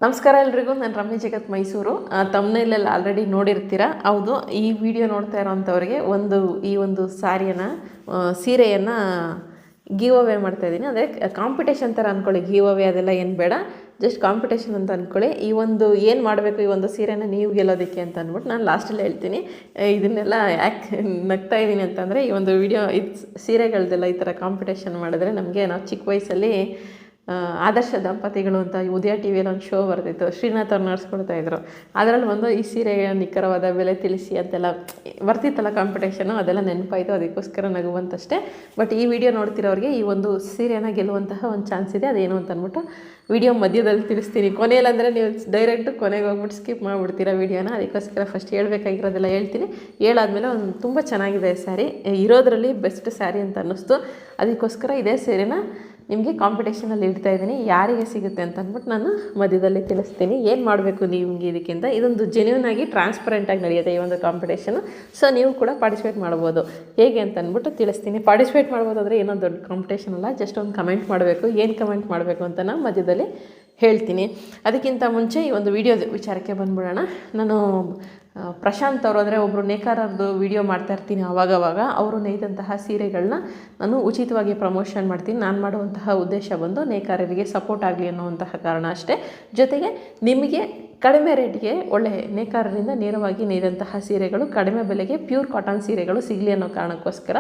ನಮಸ್ಕಾರ ಎಲ್ರಿಗೂ. ನಾನು ರಮ್ಯ ಜಗತ್ ಮೈಸೂರು. ತಮ್ಮನೇಲೆಲ್ಲ ಆಲ್ರೆಡಿ ನೋಡಿರ್ತೀರಾ. ಹೌದು, ಈ ವಿಡಿಯೋ ನೋಡ್ತಾ ಇರೋವಂಥವ್ರಿಗೆ ಈ ಒಂದು ಸೀರೆಯನ್ನು ಗಿವ್ ಅವೇ ಮಾಡ್ತಾಯಿದ್ದೀನಿ. ಅಂದರೆ ಕಾಂಪಿಟೇಷನ್ ಥರ ಅಂದ್ಕೊಳ್ಳಿ. ಗಿವ್ ಅವೇ ಅದೆಲ್ಲ ಏನು ಬೇಡ, ಜಸ್ಟ್ ಕಾಂಪಿಟೇಷನ್ ಅಂತ ಅಂದ್ಕೊಳ್ಳಿ. ಏನು ಮಾಡಬೇಕು ಈ ಒಂದು ಸೀರೆನ ನೀವು ಗೆಲ್ಲೋದಕ್ಕೆ ಅಂತ ಅಂದ್ಬಿಟ್ಟು ನಾನು ಲಾಸ್ಟಲ್ಲಿ ಹೇಳ್ತೀನಿ. ಇದನ್ನೆಲ್ಲ ಯಾಕೆ ನಗ್ತಾ ಇದ್ದೀನಿ ಅಂತಂದರೆ, ಈ ಒಂದು ವಿಡಿಯೋ ಸೀರೆಗಳದ್ದೆಲ್ಲ ಈ ಥರ ಕಾಂಪಿಟೇಷನ್ ಮಾಡಿದ್ರೆ ನಾವು ಚಿಕ್ಕ ವಯಸ್ಸಲ್ಲಿ ಆದರ್ಶ ದಂಪತಿಗಳು ಅಂತ ಉದಯ ಟಿ ವಿಯಲ್ಲಿ ಒಂದು ಶೋ ಬರ್ತಿತ್ತು. ಶ್ರೀನಾಥ್ ಅವ್ರು ನಡೆಸ್ಕೊಡ್ತಾಯಿದ್ರು. ಅದರಲ್ಲಿ ಈ ಸೀರೆಯ ನಿಖರವಾದ ಬೆಲೆ ತಿಳಿಸಿ ಅಂತೆಲ್ಲ ಬರ್ತಿತ್ತಲ್ಲ ಕಾಂಪಿಟೇಷನು. ಅದೆಲ್ಲ ನೆನಪಾಯಿತು, ಅದಕ್ಕೋಸ್ಕರ ನಗುವಂತಷ್ಟೇ. ಬಟ್ ಈ ವಿಡಿಯೋ ನೋಡ್ತಿರೋರಿಗೆ ಈ ಒಂದು ಸೀರೆನ ಗೆಲ್ಲುವಂತಹ ಒಂದು ಚಾನ್ಸ್ ಇದೆ. ಅದೇನು ಅಂತ ಅಂದ್ಬಿಟ್ಟು ವಿಡಿಯೋ ಮಧ್ಯದಲ್ಲಿ ತಿಳಿಸ್ತೀನಿ. ಕೊನೆಯಲ್ಲಂದರೆ ನೀವು ಡೈರೆಕ್ಟು ಕೊನೆಗೆ ಹೋಗ್ಬಿಟ್ಟು ಸ್ಕಿಪ್ ಮಾಡಿಬಿಡ್ತೀರಾ ವಿಡಿಯೋನ. ಅದಕ್ಕೋಸ್ಕರ ಫಸ್ಟ್ ಹೇಳ್ಬೇಕಾಗಿರೋದೆಲ್ಲ ಹೇಳ್ತೀನಿ. ಹೇಳಾದ್ಮೇಲೆ ತುಂಬ ಚೆನ್ನಾಗಿದೆ ಸ್ಯಾರಿ, ಇರೋದರಲ್ಲಿ ಬೆಸ್ಟ್ ಸ್ಯಾರಿ ಅಂತ ಅನ್ನಿಸ್ತು. ಅದಕ್ಕೋಸ್ಕರ ಇದೇ ಸೀರೆನ ನಿಮಗೆ ಕಾಂಪಿಟೇಷನಲ್ಲಿ ಇಡ್ತಾಯಿದ್ದೀನಿ. ಯಾರಿಗೆ ಸಿಗುತ್ತೆ ಅಂತ ಅಂದ್ಬಿಟ್ಟು ನಾನು ಮಧ್ಯದಲ್ಲಿ ತಿಳಿಸ್ತೀನಿ. ಏನು ಮಾಡಬೇಕು ನಿಮಗೆ ಇದಕ್ಕಿಂತ. ಇದೊಂದು ಜೆನ್ಯೂನ್ ಆಗಿ ಟ್ರಾನ್ಸ್ಪರೆಂಟಾಗಿ ನಡೆಯುತ್ತೆ ಈ ಒಂದು ಕಾಂಪಿಟೇಷನು. ಸೊ ನೀವು ಕೂಡ ಪಾರ್ಟಿಸಿಪೇಟ್ ಮಾಡ್ಬೋದು. ಹೇಗೆ ಅಂತ ಅಂದ್ಬಿಟ್ಟು ತಿಳಿಸ್ತೀನಿ. ಪಾರ್ಟಿಸಿಪೇಟ್ ಮಾಡ್ಬೋದು ಅಂದರೆ ಏನೋ ದೊಡ್ಡ ಕಾಂಪಿಟೇಷನ್ ಅಲ್ಲ, ಜಸ್ಟ್ ಒಂದು ಕಮೆಂಟ್ ಮಾಡಬೇಕು. ಏನು ಕಮೆಂಟ್ ಮಾಡಬೇಕು ಅಂತ ನಾನು ಮಧ್ಯದಲ್ಲಿ ಹೇಳ್ತೀನಿ. ಅದಕ್ಕಿಂತ ಮುಂಚೆ ಈ ಒಂದು ವಿಡಿಯೋದ ವಿಚಾರಕ್ಕೆ ಬಂದ್ಬಿಡೋಣ. ನಾನು ಪ್ರಶಾಂತ್ ಅವರು, ಅಂದರೆ ಒಬ್ಬರು ನೇಕಾರರದ್ದು ವಿಡಿಯೋ ಮಾಡ್ತಾಯಿರ್ತೀನಿ ಆವಾಗವಾಗ. ಅವರು ನೇಯ್ದಂತಹ ಸೀರೆಗಳನ್ನ ನಾನು ಉಚಿತವಾಗಿ ಪ್ರಮೋಷನ್ ಮಾಡ್ತೀನಿ. ನಾನು ಮಾಡುವಂತಹ ಉದ್ದೇಶ ಬಂದು ನೇಕಾರರಿಗೆ ಸಪೋರ್ಟ್ ಆಗಲಿ ಅನ್ನುವಂತಹ ಕಾರಣ ಅಷ್ಟೇ. ಜೊತೆಗೆ ನಿಮಗೆ ಕಡಿಮೆ ರೇಟ್ಗೆ ಒಳ್ಳೆ ನೇಕಾರರಿಂದ ನೇರವಾಗಿ ನೇಯ್ದಂತಹ ಸೀರೆಗಳು ಕಡಿಮೆ ಬೆಲೆಗೆ ಪ್ಯೂರ್ ಕಾಟನ್ ಸೀರೆಗಳು ಸಿಗಲಿ ಅನ್ನೋ ಕಾರಣಕ್ಕೋಸ್ಕರ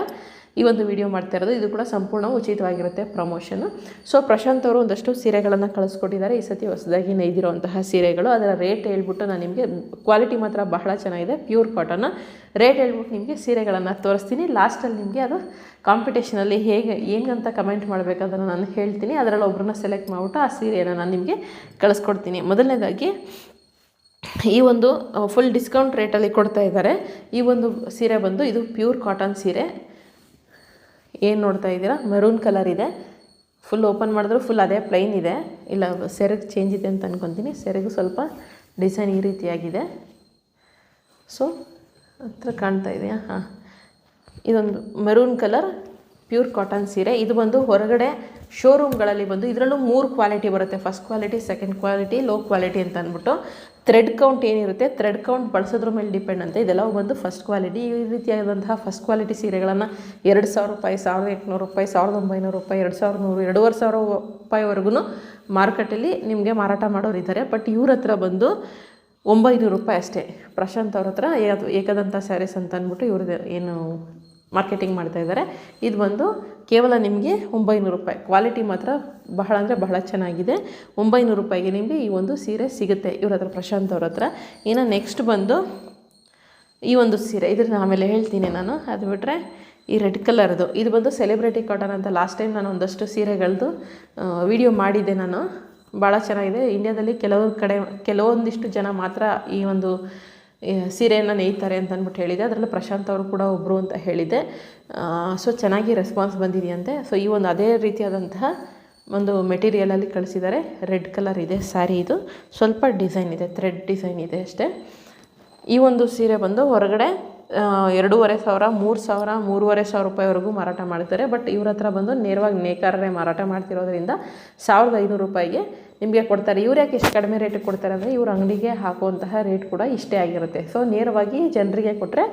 ಈ ಒಂದು ವಿಡಿಯೋ ಮಾಡ್ತಾ ಇರೋದು. ಇದು ಕೂಡ ಸಂಪೂರ್ಣ ಉಚಿತವಾಗಿರುತ್ತೆ ಪ್ರಮೋಷನು. ಸೊ ಪ್ರಶಾಂತ್ ಅವರು ಒಂದಷ್ಟು ಸೀರೆಗಳನ್ನು ಕಳಿಸ್ಕೊಟ್ಟಿದ್ದಾರೆ. ಈ ಸತಿ ಹೊಸದಾಗಿ ನೇಯ್ದಿರುವಂತಹ ಸೀರೆಗಳು. ಅದರ ರೇಟ್ ಹೇಳ್ಬಿಟ್ಟು ನಾನು ನಿಮಗೆ, ಕ್ವಾಲಿಟಿ ಮಾತ್ರ ಬಹಳ ಚೆನ್ನಾಗಿದೆ, ಪ್ಯೂರ್ ಕಾಟನ್. ರೇಟ್ ಹೇಳ್ಬಿಟ್ಟು ನಿಮಗೆ ಸೀರೆಗಳನ್ನು ತೋರಿಸ್ತೀನಿ. ಲಾಸ್ಟಲ್ಲಿ ನಿಮಗೆ ಅದು ಕಾಂಪಿಟೇಷನಲ್ಲಿ ಏನಂತ ಕಮೆಂಟ್ ಮಾಡಬೇಕಂತ ನಾನು ಹೇಳ್ತೀನಿ. ಅದರಲ್ಲಿ ಒಬ್ಬರನ್ನ ಸೆಲೆಕ್ಟ್ ಮಾಡಿಬಿಟ್ಟು ಆ ಸೀರೆಯನ್ನು ನಾನು ನಿಮಗೆ ಕಳಿಸ್ಕೊಡ್ತೀನಿ. ಮೊದಲನೇದಾಗಿ ಈ ಒಂದು ಫುಲ್ ಡಿಸ್ಕೌಂಟ್ ರೇಟಲ್ಲಿ ಕೊಡ್ತಾ ಇದ್ದಾರೆ. ಈ ಒಂದು ಸೀರೆ ಬಂದು ಇದು ಪ್ಯೂರ್ ಕಾಟನ್ ಸೀರೆ. ಏನು ನೋಡ್ತಾ ಇದ್ದೀರಾ, ಮೆರೂನ್ ಕಲರ್ ಇದೆ. ಫುಲ್ ಓಪನ್ ಮಾಡಿದ್ರು ಫುಲ್ ಅದೇ ಪ್ಲೈನ್ ಇದೆ. ಇಲ್ಲ ಸೆರಗು ಚೇಂಜ್ ಇದೆ ಅಂತ ಅಂದ್ಕೊತೀನಿ. ಸೆರಗು ಸ್ವಲ್ಪ ಡಿಸೈನ್ ಈ ರೀತಿಯಾಗಿದೆ. ಸೊ ಹತ್ರ ಕಾಣ್ತಾ ಇದೆಯಾ? ಹಾಂ, ಇದೊಂದು ಮೆರೂನ್ ಕಲರ್ ಪ್ಯೂರ್ ಕಾಟನ್ ಸೀರೆ. ಇದು ಬಂದು ಹೊರಗಡೆ ಶೋರೂಮ್ಗಳಲ್ಲಿ ಬಂದು ಇದರಲ್ಲೂ 3 ಕ್ವಾಲಿಟಿ ಬರುತ್ತೆ. First quality, second quality, low quality ಅಂತ ಅಂದ್ಬಿಟ್ಟು. ಥ್ರೆಡ್ ಕೌಂಟ್ ಏನಿರುತ್ತೆ, ಥ್ರೆಡ್ ಕೌಂಟ್ ಬಳಸೋದ್ರ ಮೇಲೆ ಡಿಪೆಂಡ್ ಅಂತ. ಇದೆಲ್ಲ ಬಂದು ಫಸ್ಟ್ ಕ್ವಾಲಿಟಿ. ಈ ರೀತಿಯಾದಂತಹ ಫಸ್ಟ್ ಕ್ವಾಲಿಟಿ ಸೀರೆಗಳನ್ನು 2,000 ರೂಪಾಯಿ, 1,800 ರೂಪಾಯಿ, 1,900 ರೂಪಾಯಿ, 2,100, 2,500 ರೂಪಾಯಿವರೆಗೂ ಮಾರ್ಕೆಟಲ್ಲಿ ನಿಮಗೆ ಮಾರಾಟ ಮಾಡೋರು ಇದ್ದಾರೆ. ಬಟ್ ಇವ್ರ ಹತ್ರ ಬಂದು 900 ರೂಪಾಯಿ ಅಷ್ಟೇ. ಪ್ರಶಾಂತ್ ಅವ್ರ ಹತ್ರ ಏಕದಂತ ಸ್ಯಾರೀಸ್ ಅಂತ ಅಂದ್ಬಿಟ್ಟು ಇವ್ರದ್ದು ಏನು ಮಾರ್ಕೆಟಿಂಗ್ ಮಾಡ್ತಾಯಿದ್ದಾರೆ. ಇದು ಬಂದು ಕೇವಲ ನಿಮಗೆ 900 ರೂಪಾಯಿ. ಕ್ವಾಲಿಟಿ ಮಾತ್ರ ಬಹಳ ಅಂದರೆ ಬಹಳ ಚೆನ್ನಾಗಿದೆ. 900 ರೂಪಾಯಿಗೆ ನಿಮಗೆ ಈ ಒಂದು ಸೀರೆ ಸಿಗುತ್ತೆ ಇವ್ರ ಹತ್ರ, ಪ್ರಶಾಂತ್ ಅವ್ರ ಹತ್ರ. ಇನ್ನು ನೆಕ್ಸ್ಟ್ ಬಂದು ಈ ಒಂದು ಸೀರೆ, ಇದ್ರ ಆಮೇಲೆ ಹೇಳ್ತೀನಿ ನಾನು. ಅದು ಬಿಟ್ಟರೆ ಈ ರೆಡ್ ಕಲರ್ದು ಇದು ಬಂದು ಸೆಲೆಬ್ರಿಟಿ ಕಾಟನ್ ಅಂತ. ಲಾಸ್ಟ್ ಟೈಮ್ ನಾನು ಒಂದಷ್ಟು ಸೀರೆಗಳದ್ದು ವಿಡಿಯೋ ಮಾಡಿದ್ದೆ ನಾನು. ಭಾಳ ಚೆನ್ನಾಗಿದೆ. ಇಂಡಿಯಾದಲ್ಲಿ ಕೆಲವೊಂದಿಷ್ಟು ಜನ ಮಾತ್ರ ಈ ಒಂದು ಸೀರೆಯನ್ನು ನೇಯ್ತಾರೆ ಅಂತ ಅಂದ್ಬಿಟ್ಟು ಹೇಳಿದೆ. ಅದರಲ್ಲಿ ಪ್ರಶಾಂತ್ ಅವರು ಕೂಡ ಒಬ್ಬರು ಅಂತ ಹೇಳಿದೆ. ಸೊ ಚೆನ್ನಾಗಿ ರೆಸ್ಪಾನ್ಸ್ ಬಂದಿದೆಯಂತೆ. ಸೊ ಈ ಒಂದು ಅದೇ ರೀತಿಯಾದಂತಹ ಒಂದು ಮೆಟೀರಿಯಲಲ್ಲಿ ಕಳಿಸಿದ್ದಾರೆ. ರೆಡ್ ಕಲರ್ ಇದೆ ಸ್ಯಾರಿ. ಇದು ಸ್ವಲ್ಪ ಡಿಸೈನ್ ಇದೆ, ಥ್ರೆಡ್ ಡಿಸೈನ್ ಇದೆ ಅಷ್ಟೇ. ಈ ಒಂದು ಸೀರೆ ಬಂದು ಹೊರಗಡೆ 2,500, 3,000, 3,500 ರೂಪಾಯಿವರೆಗೂ ಮಾರಾಟ ಮಾಡ್ತಾರೆ. ಬಟ್ ಇವ್ರ ಹತ್ರ ಬಂದು ನೇರವಾಗಿ ನೇಕಾರರೇ ಮಾರಾಟ ಮಾಡ್ತಿರೋದ್ರಿಂದ 1,500 ರೂಪಾಯಿಗೆ ನಿಮಗೆ ಕೊಡ್ತಾರೆ. ಇವ್ರು ಯಾಕೆ ಇಷ್ಟು ಕಡಿಮೆ ರೇಟಿಗೆ ಕೊಡ್ತಾರೆ ಅಂದರೆ, ಇವ್ರ ಅಂಗಡಿಗೆ ಹಾಕುವಂತಹ ರೇಟ್ ಕೂಡ ಇಷ್ಟೇ ಆಗಿರುತ್ತೆ. ಸೊ ನೇರವಾಗಿ ಜನರಿಗೆ ಕೊಟ್ಟರೆ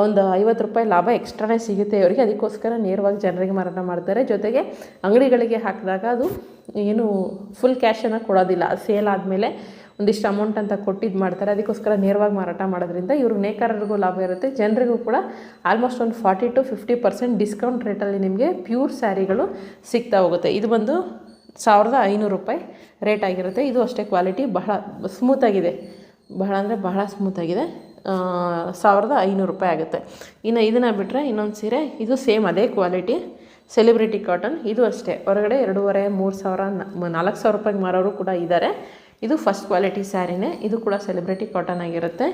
ಒಂದು 50 ರೂಪಾಯಿ ಲಾಭ ಎಕ್ಸ್ಟ್ರಾನೇ ಸಿಗುತ್ತೆ ಇವರಿಗೆ. ಅದಕ್ಕೋಸ್ಕರ ನೇರವಾಗಿ ಜನರಿಗೆ ಮಾರಾಟ ಮಾಡ್ತಾರೆ. ಜೊತೆಗೆ ಅಂಗಡಿಗಳಿಗೆ ಹಾಕಿದಾಗ ಅದು ಏನು ಫುಲ್ ಕ್ಯಾಶನ್ನು ಕೊಡೋದಿಲ್ಲ. ಸೇಲ್ ಆದಮೇಲೆ ಒಂದಿಷ್ಟು ಅಮೌಂಟ್ ಅಂತ ಕೊಟ್ಟಿದ್ದು ಮಾಡ್ತಾರೆ. ಅದಕ್ಕೋಸ್ಕರ ನೇರವಾಗಿ ಮಾರಾಟ ಮಾಡೋದ್ರಿಂದ ಇವರು ನೇಕಾರರಿಗೂ ಲಾಭ ಇರುತ್ತೆ, ಜನರಿಗೂ ಕೂಡ ಆಲ್ಮೋಸ್ಟ್ ಒಂದು 40 to 50% ಡಿಸ್ಕೌಂಟ್ ರೇಟಲ್ಲಿ ನಿಮಗೆ ಪ್ಯೂರ್ ಸ್ಯಾರಿಗಳು ಸಿಗ್ತಾ ಹೋಗುತ್ತೆ. ಇದು ಬಂದು 1,500 ರೂಪಾಯಿ ರೇಟ್ ಆಗಿರುತ್ತೆ. ಇದು ಅಷ್ಟೇ ಕ್ವಾಲಿಟಿ ಬಹಳ ಸ್ಮೂತಾಗಿದೆ, ಬಹಳ ಅಂದರೆ ಬಹಳ ಸ್ಮೂತಾಗಿದೆ. 1,500 ರೂಪಾಯಿ ಆಗುತ್ತೆ. ಇನ್ನು ಇದನ್ನು ಬಿಟ್ಟರೆ ಇನ್ನೊಂದು ಸೀರೆ, ಇದು ಸೇಮ್ ಅದೇ ಕ್ವಾಲಿಟಿ, ಸೆಲೆಬ್ರಿಟಿ ಕಾಟನ್. ಇದು ಅಷ್ಟೇ ಹೊರಗಡೆ 2,500, 3,000, 4,000 ರೂಪಾಯಿಗೆ ಮಾರೋರು ಕೂಡ ಇದ್ದಾರೆ. ಇದು ಫಸ್ಟ್ ಕ್ವಾಲಿಟಿ ಸ್ಯಾರಿನೇ. ಇದು ಕೂಡ ಸೆಲೆಬ್ರಿಟಿ ಕಾಟನ್ ಆಗಿರುತ್ತೆ.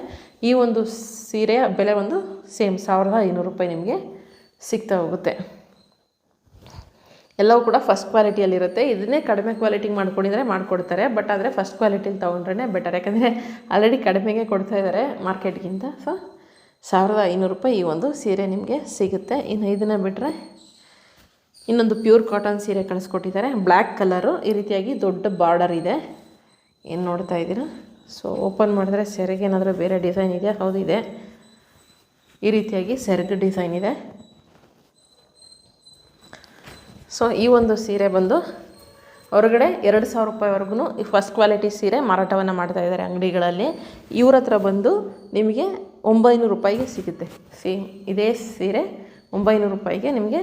ಈ ಒಂದು ಸೀರೆಯ ಬೆಲೆ ಒಂದು ಸೇಮ್ 1,500 ರೂಪಾಯಿ ನಿಮಗೆ ಸಿಗ್ತಾ ಹೋಗುತ್ತೆ. ಎಲ್ಲವೂ ಕೂಡ ಫಸ್ಟ್ ಕ್ವಾಲಿಟಿಯಲ್ಲಿರುತ್ತೆ. ಇದನ್ನೇ ಕಡಿಮೆ ಕ್ವಾಲಿಟಿಗೆ ಮಾಡ್ಕೊಂಡಿದ್ರೆ ಮಾಡಿಕೊಡ್ತಾರೆ. ಬಟ್ ಆದರೆ ಫಸ್ಟ್ ಕ್ವಾಲಿಟಿಲಿ ತೊಗೊಂಡ್ರೆ ಬೆಟರ್. ಯಾಕಂದರೆ ಆಲ್ರೆಡಿ ಕಡಿಮೆಗೆ ಕೊಡ್ತಾ ಇದ್ದಾರೆ ಮಾರ್ಕೆಟ್ಗಿಂತ. ಸೊ 1,500 ರೂಪಾಯಿ ಈ ಒಂದು ಸೀರೆ ನಿಮಗೆ ಸಿಗುತ್ತೆ. ಇನ್ನು ಇದನ್ನು ಬಿಟ್ಟರೆ ಇನ್ನೊಂದು ಪ್ಯೂರ್ ಕಾಟನ್ ಸೀರೆ ಕಳಿಸ್ಕೊಟ್ಟಿದ್ದಾರೆ. ಬ್ಲ್ಯಾಕ್ ಕಲರು, ಈ ರೀತಿಯಾಗಿ ದೊಡ್ಡ ಬಾರ್ಡರ್ ಇದೆ. ಏನು ನೋಡ್ತಾ ಇದ್ದೀರಾ. ಸೊ ಓಪನ್ ಮಾಡಿದ್ರೆ ಸೆರಗು ಏನಾದರೂ ಬೇರೆ ಡಿಸೈನ್ ಇದೆ, ಹೌದು ಇದೆ. ಈ ರೀತಿಯಾಗಿ ಸೆರಗು ಡಿಸೈನ್ ಇದೆ. ಸೊ ಈ ಒಂದು ಸೀರೆ ಬಂದು ಹೊರಗಡೆ 2,000 ರೂಪಾಯಿವರೆಗೂ ಈ ಫಸ್ಟ್ ಕ್ವಾಲಿಟಿ ಸೀರೆ ಮಾರಾಟವನ್ನು ಮಾಡ್ತಾಯಿದ್ದಾರೆ ಅಂಗಡಿಗಳಲ್ಲಿ. ಇವ್ರ ಹತ್ರ ಬಂದು ನಿಮಗೆ 900 ರೂಪಾಯಿಗೆ ಸಿಗುತ್ತೆ. ಸೇಮ್ ಇದೇ ಸೀರೆ 900 ರೂಪಾಯಿಗೆ ನಿಮಗೆ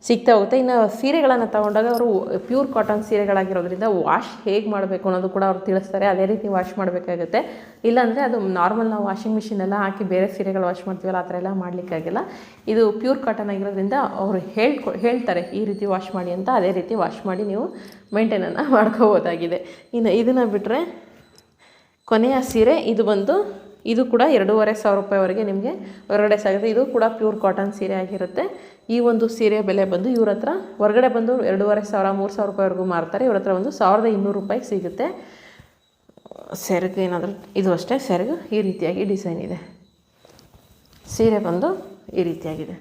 ಸಿಗ್ತಾ ಹೋಗುತ್ತೆ. ಇನ್ನು ಸೀರೆಗಳನ್ನು ತೊಗೊಂಡಾಗ ಅವರು ಪ್ಯೂರ್ ಕಾಟನ್ ಸೀರೆಗಳಾಗಿರೋದ್ರಿಂದ ವಾಶ್ ಹೇಗೆ ಮಾಡಬೇಕು ಅನ್ನೋದು ಕೂಡ ಅವ್ರು ತಿಳಿಸ್ತಾರೆ. ಅದೇ ರೀತಿ ವಾಶ್ ಮಾಡಬೇಕಾಗುತ್ತೆ. ಇಲ್ಲಾಂದರೆ ಅದು ನಾರ್ಮಲ್ ನಾವು ವಾಷಿಂಗ್ ಮಿಷಿನೆಲ್ಲ ಹಾಕಿ ಬೇರೆ ಸೀರೆಗಳು ವಾಶ್ ಮಾಡ್ತೀವಲ್ಲ ಆ ಥರ ಎಲ್ಲ ಮಾಡಲಿಕ್ಕಾಗಿಲ್ಲ. ಇದು ಪ್ಯೂರ್ ಕಾಟನ್ ಆಗಿರೋದ್ರಿಂದ ಅವರು ಹೇಳ್ತಾರೆ ಈ ರೀತಿ ವಾಶ್ ಮಾಡಿ ಅಂತ. ಅದೇ ರೀತಿ ವಾಶ್ ಮಾಡಿ ನೀವು ಮೇಂಟೈನನ್ನು ಮಾಡ್ಕೋಬೋದಾಗಿದೆ. ಇನ್ನು ಇದನ್ನು ಬಿಟ್ಟರೆ ಕೊನೆಯ ಸೀರೆ ಇದು ಬಂದು ಇದು ಕೂಡ 2,500 ರೂಪಾಯಿವರೆಗೆ ನಿಮಗೆ ಹೊರಗಡೆ ಸಿಗುತ್ತೆ. ಇದು ಕೂಡ ಪ್ಯೂರ್ ಕಾಟನ್ ಸೀರೆ ಆಗಿರುತ್ತೆ. ಈ ಒಂದು ಸೀರೆ ಬೆಲೆ ಬಂದು ಇವ್ರ ಹತ್ರ ಹೊರಗಡೆ ಬಂದು 2,500 3,000 ರೂಪಾಯಿವರೆಗೂ ಮಾರ್ತಾರೆ. ಇವ್ರ ಹತ್ರ ಒಂದು 1,200 ರೂಪಾಯಿಗೆ ಸಿಗುತ್ತೆ. ಸೆರಗು ಏನಾದರೂ ಇದು ಅಷ್ಟೇ, ಸೆರಗು ಈ ರೀತಿಯಾಗಿ ಡಿಸೈನ್ ಇದೆ. ಸೀರೆ ಬಂದು ಈ ರೀತಿಯಾಗಿದೆ.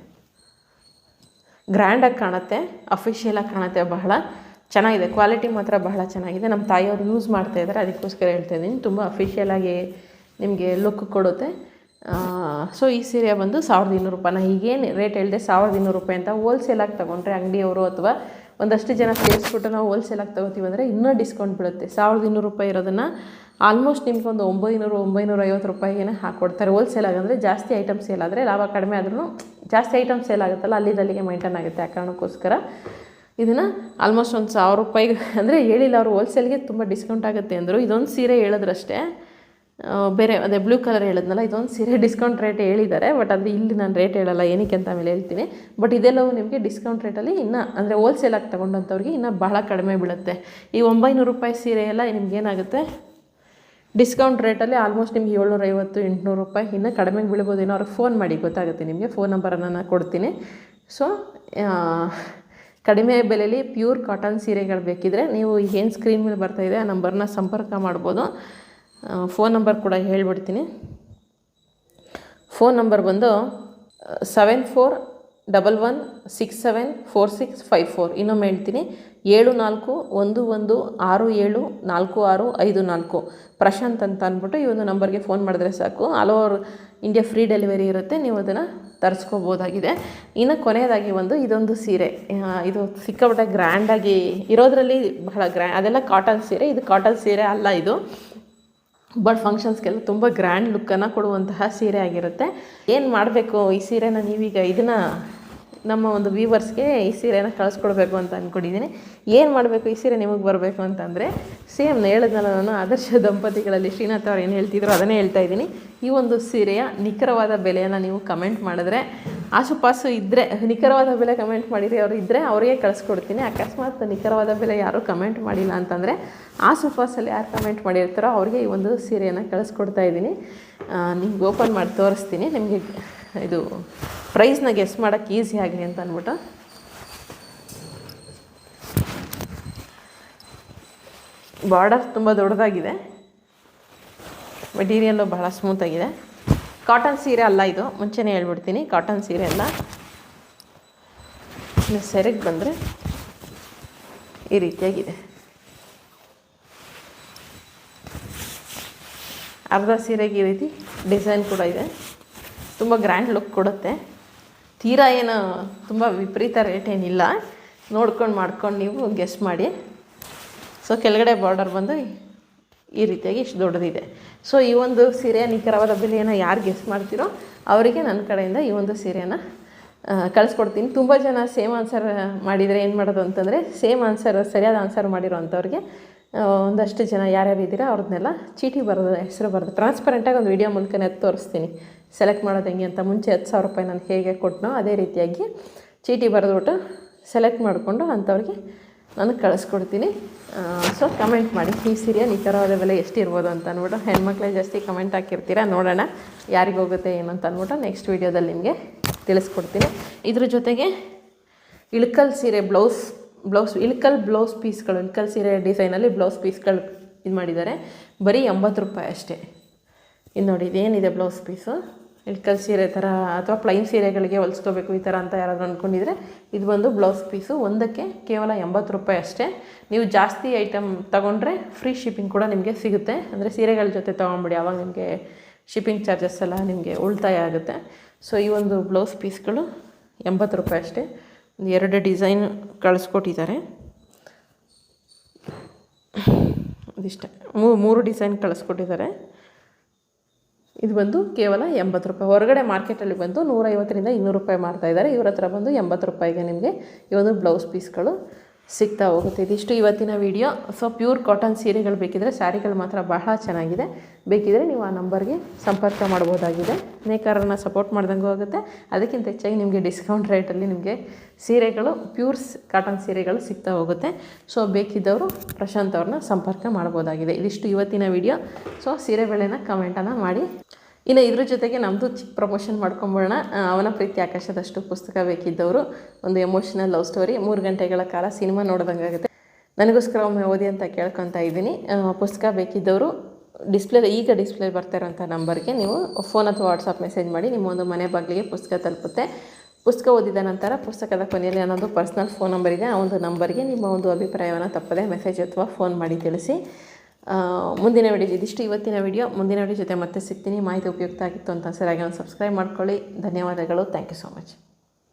ಗ್ರ್ಯಾಂಡಾಗಿ ಕಾಣುತ್ತೆ, ಅಫಿಷಿಯಲಾಗಿ ಕಾಣುತ್ತೆ. ಬಹಳ ಚೆನ್ನಾಗಿದೆ, ಕ್ವಾಲಿಟಿ ಮಾತ್ರ ಬಹಳ ಚೆನ್ನಾಗಿದೆ. ನಮ್ಮ ತಾಯಿಯವರು ಯೂಸ್ ಮಾಡ್ತಾಯಿದ್ದಾರೆ, ಅದಕ್ಕೋಸ್ಕರ ಹೇಳ್ತಾ ಇದ್ದೀನಿ. ತುಂಬ ಅಫಿಷಿಯಲಾಗಿ ನಿಮಗೆ ಲುಕ್ ಕೊಡುತ್ತೆ. ಸೊ ಈ ಸೀರೆ ಬಂದು 1,200 ರೂಪಾಯಿನ ಈಗೇನು ರೇಟ್ ಹೇಳಿದೆ 1,200 ರೂಪಾಯಿ ಅಂತ. ಹೋಲ್ಸೇಲಾಗಿ ತೊಗೊಂಡ್ರೆ ಅಂಗಡಿಯವರು ಅಥವಾ ಒಂದಷ್ಟು ಜನ ಸೇರಿಸ್ಬಿಟ್ಟು ನಾವು ಹೋಲ್ಸೇಲಾಗಿ ತೊಗೋತೀವಿ ಅಂದರೆ ಇನ್ನೂ ಡಿಸ್ಕೌಂಟ್ ಬೀಳುತ್ತೆ. 1,200 ರೂಪಾಯಿ ಇರೋದನ್ನು ಆಲ್ಮೋಸ್ಟ್ ನಿಮ್ಗೆ ಒಂದು 900-950 ರೂಪಾಯಿಗೆ ಹಾಕ್ಕೊಡ್ತಾರೆ. ಹೋಲ್ಸೇಲಾಗಿ ಅಂದರೆ ಜಾಸ್ತಿ ಐಟಮ್ ಸೇಲ್ ಆದರೆ ಲಾಭ ಕಡಿಮೆ ಆದ್ರೂ ಜಾಸ್ತಿ ಐಟಮ್ ಸೇಲ್ ಆಗುತ್ತಲ್ಲ, ಅಲ್ಲಿಗೆ ಮೇಂಟೈನ್ ಆಗುತ್ತೆ. ಆ ಕಾರಣಕ್ಕೋಸ್ಕರ ಇದನ್ನು ಆಲ್ಮೋಸ್ಟ್ ಒಂದು 1,000 ರೂಪಾಯಿಗೆ ಅಂದರೆ ಹೇಳಿಲ್ಲ ಅವರು, ಹೋಲ್ಸೇಲ್ಗೆ ತುಂಬ ಡಿಸ್ಕೌಂಟ್ ಆಗುತ್ತೆ ಅಂದರು. ಇದೊಂದು ಸೀರೆ ಹೇಳಿದ್ರಷ್ಟೇ, ಬೇರೆ ಅದೇ ಬ್ಲೂ ಕಲರ್ ಹೇಳಿದ್ನಲ್ಲ ಇದೊಂದು ಸೀರೆ ಡಿಸ್ಕೌಂಟ್ ರೇಟ್ ಹೇಳಿದ್ದಾರೆ. ಬಟ್ ಅದು ಇಲ್ಲಿ ನಾನು ರೇಟ್ ಹೇಳಲ್ಲ, ಏನಕ್ಕೆ ಅಂತ ಆಮೇಲೆ ಹೇಳ್ತೀನಿ. ಬಟ್ ಇದೆಲ್ಲವೂ ನಿಮಗೆ ಡಿಸ್ಕೌಂಟ್ ರೇಟಲ್ಲಿ ಇನ್ನೂ ಅಂದರೆ ಹೋಲ್ಸೇಲಾಗಿ ತೊಗೊಂಡಂಥವ್ರಿಗೆ ಇನ್ನೂ ಭಾಳ ಕಡಿಮೆ ಬೀಳುತ್ತೆ. ಈ 900 ರೂಪಾಯಿ ಸೀರೆ ಎಲ್ಲ ನಿಮಗೇನಾಗುತ್ತೆ ಡಿಸ್ಕೌಂಟ್ ರೇಟಲ್ಲಿ ಆಲ್ಮೋಸ್ಟ್ ನಿಮ್ಗೆ 750-800 ರೂಪಾಯಿ ಇನ್ನೂ ಕಡಿಮೆಗೆ ಬೀಳ್ಬೋದು. ಏನೋ ಅವ್ರಿಗೆ ಫೋನ್ ಮಾಡಿ ಗೊತ್ತಾಗುತ್ತೆ ನಿಮಗೆ. ಫೋನ್ ನಂಬರನ್ನು ನಾನು ಕೊಡ್ತೀನಿ. ಸೊ ಕಡಿಮೆ ಬೆಲೆಯಲ್ಲಿ ಪ್ಯೂರ್ ಕಾಟನ್ ಸೀರೆಗಳು ಬೇಕಿದ್ರೆ ನೀವು ಏನು ಸ್ಕ್ರೀನ್ ಮೇಲೆ ಬರ್ತಾಯಿದೆ ಆ ನಂಬರ್ನ ಸಂಪರ್ಕ ಮಾಡ್ಬೋದು. ಫೋನ್ ನಂಬರ್ ಕೂಡ ಹೇಳ್ಬಿಡ್ತೀನಿ. ಫೋನ್ ನಂಬರ್ ಬಂದು 7411674654. ಇನ್ನೊಮ್ಮೆ ಹೇಳ್ತೀನಿ 7411674654. ಪ್ರಶಾಂತ್ ಅಂತ ಅಂದ್ಬಿಟ್ಟು ಈ ಒಂದು ನಂಬರ್ಗೆ ಫೋನ್ ಮಾಡಿದ್ರೆ ಸಾಕು. All over India free delivery ಇರುತ್ತೆ, ನೀವು ಅದನ್ನು ತರಿಸ್ಕೋಬೋದಾಗಿದೆ. ಇನ್ನು ಕೊನೆಯದಾಗಿ ಒಂದು ಇದೊಂದು ಸೀರೆ, ಇದು ಸಿಕ್ಕಾಪಟ್ಟೆ ಗ್ರ್ಯಾಂಡಾಗಿ ಇರೋದ್ರಲ್ಲಿ ಬಹಳ ಅದೆಲ್ಲ ಕಾಟನ್ ಸೀರೆ, ಇದು ಕಾಟನ್ ಸೀರೆ ಅಲ್ಲ ಇದು. ಬಟ್ ಫಂಕ್ಷನ್ಸ್ಗೆಲ್ಲ ತುಂಬ ಗ್ರ್ಯಾಂಡ್ ಲುಕ್ಕನ್ನು ಕೊಡುವಂತಹ ಸೀರೆ ಆಗಿರುತ್ತೆ. ಏನು ಮಾಡಬೇಕು ಈ ಸೀರೆನ ನೀವೀಗ ಇದನ್ನು ನಮ್ಮ ಒಂದು ವ್ಯೂವರ್ಸ್ಗೆ ಈ ಸೀರೆನ ಕಳಿಸ್ಕೊಡ್ಬೇಕು ಅಂತ ಅಂದ್ಕೊಂಡಿದ್ದೀನಿ. ಏನು ಮಾಡಬೇಕು ಈ ಸೀರೆ ನಿಮಗೆ ಬರಬೇಕು ಅಂತಂದರೆ ಸೇಮ್ ಹೇಳಿದ್ನಲ್ಲ ನಾನು, ಆದರ್ಶ ದಂಪತಿಗಳಲ್ಲಿ ಶ್ರೀನಾಥ್ ಅವ್ರು ಏನು ಹೇಳ್ತಿದ್ರು ಅದನ್ನೇ ಹೇಳ್ತಾ ಇದ್ದೀನಿ. ಈ ಒಂದು ಸೀರೆಯ ನಿಖರವಾದ ಬೆಲೆಯನ್ನು ನೀವು ಕಮೆಂಟ್ ಮಾಡಿದ್ರೆ, ಆಸುಪಾಸು ಇದ್ದರೆ ನಿಖರವಾದ ಬೆಲೆ ಕಮೆಂಟ್ ಮಾಡಿರಿ ಅವರು ಇದ್ದರೆ ಅವರಿಗೆ ಕಳಿಸ್ಕೊಡ್ತೀನಿ. ಅಕಸ್ಮಾತ್ ನಿಖರವಾದ ಬೆಲೆ ಯಾರೂ ಕಮೆಂಟ್ ಮಾಡಿಲ್ಲ ಅಂತಂದರೆ ಆಸುಪಾಸಲ್ಲಿ ಯಾರು ಕಮೆಂಟ್ ಮಾಡಿರ್ತಾರೋ ಅವ್ರಿಗೆ ಈ ಒಂದು ಸೀರೆಯನ್ನು ಕಳಿಸ್ಕೊಡ್ತಾ ಇದ್ದೀನಿ. ನಿಮ್ಗೆ ಓಪನ್ ಮಾಡಿ ತೋರಿಸ್ತೀನಿ, ನಿಮಗೆ ಇದು ಪ್ರೈಸ್ನ ಗೆಸ್ ಮಾಡೋಕ್ಕೆ ಈಸಿ ಆಗಲಿ ಅಂತ ಅಂದ್ಬಿಟ್ಟು. ಬಾರ್ಡರ್ ತುಂಬ ದೊಡ್ಡದಾಗಿದೆ, ಮೆಟೀರಿಯಲ್ಲು ಬಹಳ ಸ್ಮೂತಾಗಿದೆ. ಕಾಟನ್ ಸೀರೆ ಅಲ್ಲ ಇದು, ಮುಂಚೆನೇ ಹೇಳ್ಬಿಡ್ತೀನಿ, ಕಾಟನ್ ಸೀರೆ ಅಲ್ಲ. ಇನ್ನು ಸೆರೆಗೆ ಬಂದರೆ ಈ ರೀತಿಯಾಗಿದೆ. ಅರ್ಧ ಸೀರೆಗೆ ಈ ರೀತಿ ಡಿಸೈನ್ ಕೂಡ ಇದೆ. ತುಂಬ ಗ್ರ್ಯಾಂಡ್ ಲುಕ್ ಕೊಡುತ್ತೆ. ತೀರಾ ಏನು ತುಂಬ ವಿಪರೀತ ರೇಟ್ ಏನಿಲ್ಲ, ನೋಡ್ಕೊಂಡು ಮಾಡ್ಕೊಂಡು ನೀವು ಗೆಸ್ ಮಾಡಿ. ಸೊ ಕೆಳಗಡೆ ಬಾರ್ಡರ್ ಬಂದು ಈ ರೀತಿಯಾಗಿ ಇಷ್ಟು ದೊಡ್ಡದಿದೆ. ಸೊ ಈ ಒಂದು ಸೀರೆಯ ನಿಖರವಾದ ಬೆಲೆಯನ್ನು ಯಾರು ಗೆಸ್ ಮಾಡ್ತೀರೋ ಅವರಿಗೆ ನನ್ನ ಕಡೆಯಿಂದ ಈ ಒಂದು ಸೀರೆಯನ್ನು ಕಳಿಸ್ಕೊಡ್ತೀನಿ. ತುಂಬ ಜನ ಸೇಮ್ ಆನ್ಸರ್ ಮಾಡಿದರೆ ಏನು ಮಾಡೋದು ಅಂತಂದರೆ, ಸೇಮ್ ಆನ್ಸರ್ ಸರಿಯಾದ ಆನ್ಸರ್ ಮಾಡಿರೋ ಅಂಥವ್ರಿಗೆ ಒಂದಷ್ಟು ಜನ ಯಾರ್ಯಾರು ಇದ್ದೀರಾ ಅವ್ರನ್ನೆಲ್ಲ ಚೀಟಿ ಬರೆದು ಹೆಸರು ಬರೆದು ಟ್ರಾನ್ಸ್ಪರೆಂಟಾಗಿ ಒಂದು ವೀಡಿಯೋ ಮೂಲಕನೇ ತೋರಿಸ್ತೀನಿ ಸೆಲೆಕ್ಟ್ ಮಾಡೋದು ಹೆಂಗೆ ಅಂತ. ಮುಂಚೆ 10,000 ರೂಪಾಯಿ ನಾನು ಹೇಗೆ ಕೊಟ್ಟನೋ ಅದೇ ರೀತಿಯಾಗಿ ಚೀಟಿ ಬರೆದ್ಬಿಟ್ಟು ಸೆಲೆಕ್ಟ್ ಮಾಡಿಕೊಂಡು ಅಂಥವ್ರಿಗೆ ನಾನು ಕಳಿಸ್ಕೊಡ್ತೀನಿ. ಸೊ ಕಮೆಂಟ್ ಮಾಡಿ ಈ ಸೀರೆಯ ನಿಖರವಾದ ಬೆಲೆ ಎಷ್ಟಿರ್ಬೋದು ಅಂತ ಅಂದ್ಬಿಟ್ಟು. ಹೆಣ್ಮಕ್ಳೇ ಜಾಸ್ತಿ ಕಮೆಂಟ್ ಹಾಕಿರ್ತೀರ, ನೋಡೋಣ ಯಾರಿಗೋಗುತ್ತೆ ಏನು ಅಂತ ಅಂದ್ಬಿಟ್ಟು ನೆಕ್ಸ್ಟ್ ವೀಡಿಯೋದಲ್ಲಿ ನಿಮಗೆ ತಿಳಿಸ್ಕೊಡ್ತೀನಿ. ಇದ್ರ ಜೊತೆಗೆ ಇಳ್ಕಲ್ ಸೀರೆ ಬ್ಲೌಸ್ ಬ್ಲೌಸ್ ಪೀಸ್ಗಳು, ಇಳ್ಕಲ್ ಸೀರೆ ಡಿಸೈನಲ್ಲಿ ಬ್ಲೌಸ್ ಪೀಸ್ಗಳು ಇದು ಮಾಡಿದ್ದಾರೆ. ಬರೀ 80 ರೂಪಾಯಿ ಅಷ್ಟೇ. ಇದು ನೋಡಿ, ಇದೇನಿದೆ ಬ್ಲೌಸ್ ಪೀಸು ಇಳ್ಕಲ್ ಸೀರೆ ಥರ ಅಥವಾ ಪ್ಲೈನ್ ಸೀರೆಗಳಿಗೆ ಹೊಲಿಸ್ಕೋಬೇಕು ಈ ಥರ ಅಂತ ಯಾರಾದರೂ ಅಂದ್ಕೊಂಡಿದ್ರೆ ಇದು ಬಂದು ಬ್ಲೌಸ್ ಪೀಸು. ಒಂದಕ್ಕೆ ಕೇವಲ 80 ರೂಪಾಯಿ ಅಷ್ಟೇ. ನೀವು ಜಾಸ್ತಿ ಐಟಮ್ ತೊಗೊಂಡ್ರೆ ಫ್ರೀ ಶಿಪ್ಪಿಂಗ್ ಕೂಡ ನಿಮಗೆ ಸಿಗುತ್ತೆ. ಅಂದರೆ ಸೀರೆಗಳ ಜೊತೆ ತೊಗೊಂಬಿಡಿ, ಆವಾಗ ನಿಮಗೆ ಶಿಪ್ಪಿಂಗ್ ಚಾರ್ಜಸ್ ಎಲ್ಲ ನಿಮಗೆ ಉಳಿತಾಯ ಆಗುತ್ತೆ. ಸೊ ಈ ಒಂದು ಬ್ಲೌಸ್ ಪೀಸ್ಗಳು 80 ರೂಪಾಯಿ ಅಷ್ಟೇ. 2 ಡಿಸೈನ್ ಕಳಿಸ್ಕೊಟ್ಟಿದ್ದಾರೆ. ಇದಿಷ್ಟ 3 ಡಿಸೈನ್ ಕಳಿಸ್ಕೊಟ್ಟಿದ್ದಾರೆ. ಇದು ಬಂದು ಕೇವಲ 80 ರೂಪಾಯಿ. ಹೊರಗಡೆ ಮಾರ್ಕೆಟಲ್ಲಿ ಬಂದು 150ರಿಂದ 200 ರೂಪಾಯಿ ಮಾರ್ತಾಯಿದ್ದಾರೆ. ಇವ್ರ ಹತ್ರ ಬಂದು 80 ರೂಪಾಯಿಗೆ ನಿಮಗೆ ಈ ಒಂದು ಬ್ಲೌಸ್ ಪೀಸ್ಗಳು ಸಿಗ್ತಾ ಹೋಗುತ್ತೆ. ಇದಿಷ್ಟು ಇವತ್ತಿನ ವಿಡಿಯೋ. ಸೊ ಪ್ಯೂರ್ ಕಾಟನ್ ಸೀರೆಗಳು ಬೇಕಿದ್ದರೆ, ಸ್ಯಾರಿಗಳು ಮಾತ್ರ ಬಹಳ ಚೆನ್ನಾಗಿದೆ, ಬೇಕಿದ್ದರೆ ನೀವು ಆ ನಂಬರ್ಗೆ ಸಂಪರ್ಕ ಮಾಡ್ಬೋದಾಗಿದೆ. ನೇಕಾರರನ್ನ ಸಪೋರ್ಟ್ ಮಾಡ್ದಂಗೂ ಆಗುತ್ತೆ. ಅದಕ್ಕಿಂತ ಹೆಚ್ಚಾಗಿ ನಿಮಗೆ ಡಿಸ್ಕೌಂಟ್ ರೇಟಲ್ಲಿ ನಿಮಗೆ ಸೀರೆಗಳು, ಪ್ಯೂರ್ ಕಾಟನ್ ಸೀರೆಗಳು ಸಿಗ್ತಾ ಹೋಗುತ್ತೆ. ಸೊ ಬೇಕಿದ್ದವರು ಪ್ರಶಾಂತ್ ಅವ್ರನ್ನ ಸಂಪರ್ಕ ಮಾಡ್ಬೋದಾಗಿದೆ. ಇದಿಷ್ಟು ಇವತ್ತಿನ ವಿಡಿಯೋ. ಸೊ ಸೀರೆ ಬೆಲೆನ ಕಮೆಂಟನ್ನು ಮಾಡಿ. ಇನ್ನು ಇದ್ರ ಜೊತೆಗೆ ನಮ್ಮದು ಚಿಕ್ಕ ಪ್ರಮೋಷನ್ ಮಾಡ್ಕೊಂಬೋಣ. ಅವನ ಪ್ರೀತಿ ಆಕಾಶದಷ್ಟು ಪುಸ್ತಕ ಬೇಕಿದ್ದವರು, ಒಂದು ಎಮೋಷನಲ್ ಲವ್ ಸ್ಟೋರಿ, 3 ಗಂಟೆಗಳ ಕಾಲ ಸಿನಿಮಾ ನೋಡ್ದಂಗೆ ಆಗುತ್ತೆ. ನನಗೋಸ್ಕರ ಒಮ್ಮೆ ಓದಿ ಅಂತ ಕೇಳ್ಕೊತಾ ಇದ್ದೀನಿ. ಪುಸ್ತಕ ಬೇಕಿದ್ದವರು ಈಗ ಡಿಸ್ಪ್ಲೇ ಬರ್ತಾ ಇರೋಂಥ ನಂಬರ್ಗೆ ನೀವು ಫೋನ್ ಅಥವಾ ವಾಟ್ಸಪ್ ಮೆಸೇಜ್ ಮಾಡಿ. ನಿಮ್ಮ ಒಂದು ಮನೆ ಬಾಗಿಲಿಗೆ ಪುಸ್ತಕ ತಲುಪುತ್ತೆ. ಪುಸ್ತಕ ಓದಿದ ನಂತರ ಪುಸ್ತಕದ ಕೊನೆಯಲ್ಲಿ ಅನ್ನೋದು ಪರ್ಸ್ನಲ್ ಫೋನ್ ನಂಬರ್ ಇದೆ. ಆ ಒಂದು ನಂಬರ್ಗೆ ನಿಮ್ಮ ಒಂದು ಅಭಿಪ್ರಾಯವನ್ನು ತಪ್ಪದೆ ಮೆಸೇಜ್ ಅಥವಾ ಫೋನ್ ಮಾಡಿ ತಿಳಿಸಿ. ಮುಂದಿನ ವಿಡಿಯೋ ಇದಿಷ್ಟು ಇವತ್ತಿನ ವಿಡಿಯೋ. ಮುಂದಿನ ವಿಡಿಯೋ ಜೊತೆ ಮತ್ತೆ ಸಿಗ್ತೀನಿ. ಮಾಹಿತಿ ಉಪಯುಕ್ತ ಆಗಿತ್ತು ಅಂತ ಸರಿಯಾಗಿ ಒಂದು ಸಬ್ಸ್ಕ್ರೈಬ್ ಮಾಡ್ಕೊಳ್ಳಿ. ಧನ್ಯವಾದಗಳು. Thank you so much.